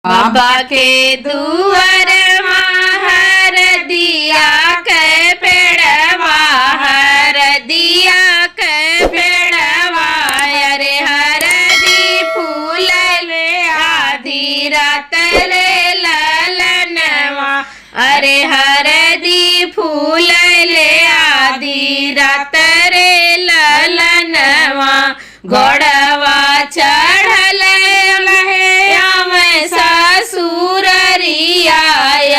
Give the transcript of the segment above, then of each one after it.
बाबा के दुआर हर दिया के पेड़वा हर दिया के पेड़वा अरे हरदी फूल ले आधी रात ले ललनवा अरे हरदी फूल ले आधी रात रे ललनवा घोड़वा चढ़ल ससुररिया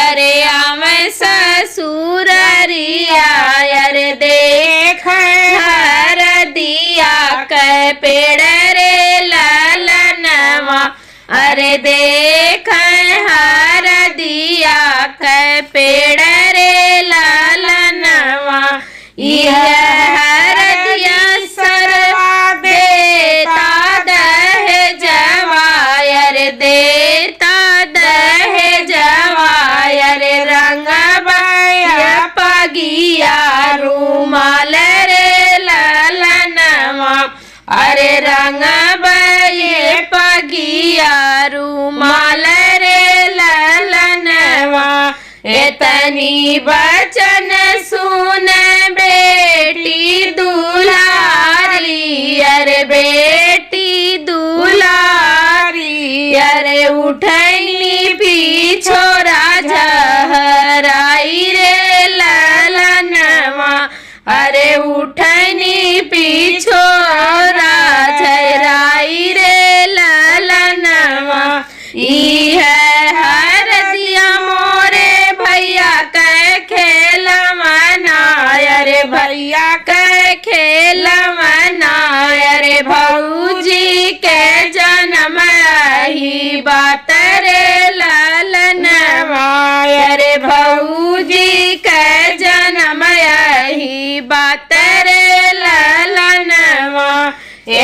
अरे आम ससुररिया अरे देख हर दिया के पेड़ रे ललनवा अरे देख हर दिया के पेड़ रे ललनवा यह हर दिया सरवा देता दहेजवा अरे देता रंग पगिया रूमाल रे ललनवा अरे रंग पगिया रूमाल रे ललनवा इतनी बचन सुन बेटी दुलारी अरे बेटी दुलारी अरे उठनी पीछो राजा हराई रे ललनवा अरे उठनी पीछो राजराई रे ललनवा ई है हर दिया मोरे भैया के खेल मना अरे भैया के खेल मना अरे भौजी के जन्म ही बात रे ललनवा अरे भौजी के जन्म ही बात रे ललनवा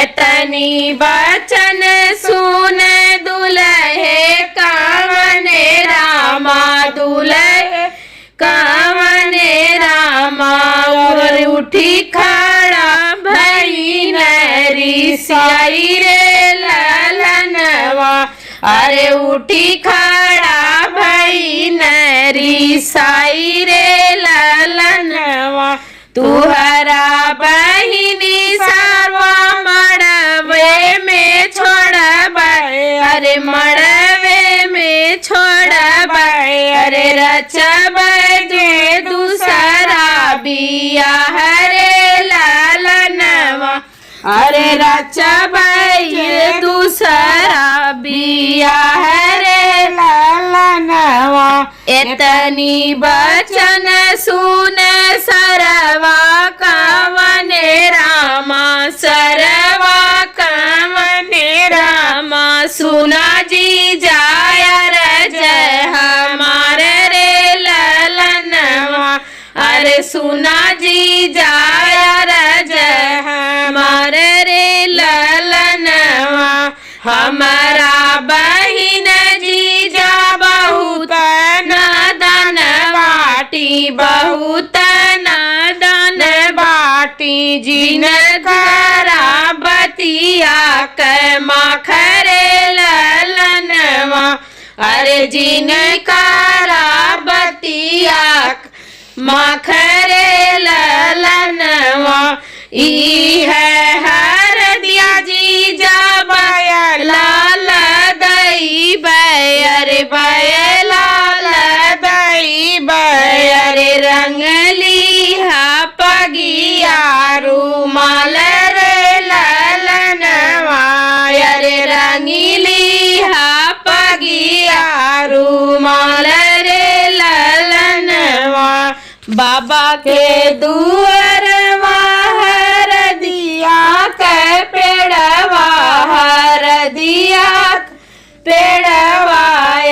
इतनी बचन सुन दुल्हे कामने रामा दुल्हे कामने रामा और उठी खड़ा भई नरी सियाई रे ललनवा अरे उठी खड़ा भई नरी साई रे ललनवा तुहरा बहिनी सारवा मड़वे में छोड़ब अरे मड़वे में छोड़ब अरे रचब जे दूसरा बिया हरे ललनवा अरे रचब ये दूसरा बिया हरे ललनवा इतनी बचन सुन सरवा कवने रामा सरवा कवने रामा सुना जी जाया जय हमारे रे ललनवा अरे सुना जी जाया जय हमारे रे ललनवा हमारा बहिन जी जा बहुत नादन बाटी बहुत नादन बाटी जिन करा बतिया के माखरे ललनवा अरे जिन करा बतिया माखरे ललनवा ई है हर दिया जी जा लाल दई अरे लाल दई अरे रंगली हा पगिया रूमाल रे ललनवा अरे रंगीली हा पगिया रूमाल रे ललनवा बाबा के दुआर हर दिया के पेड़वा हर दिया पेड़वा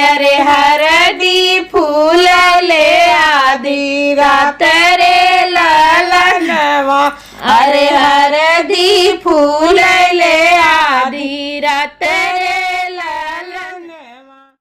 अरे हरदी फूल ले आधी रात रे ललनवा अरे हरदी फूल ले आधी रात रे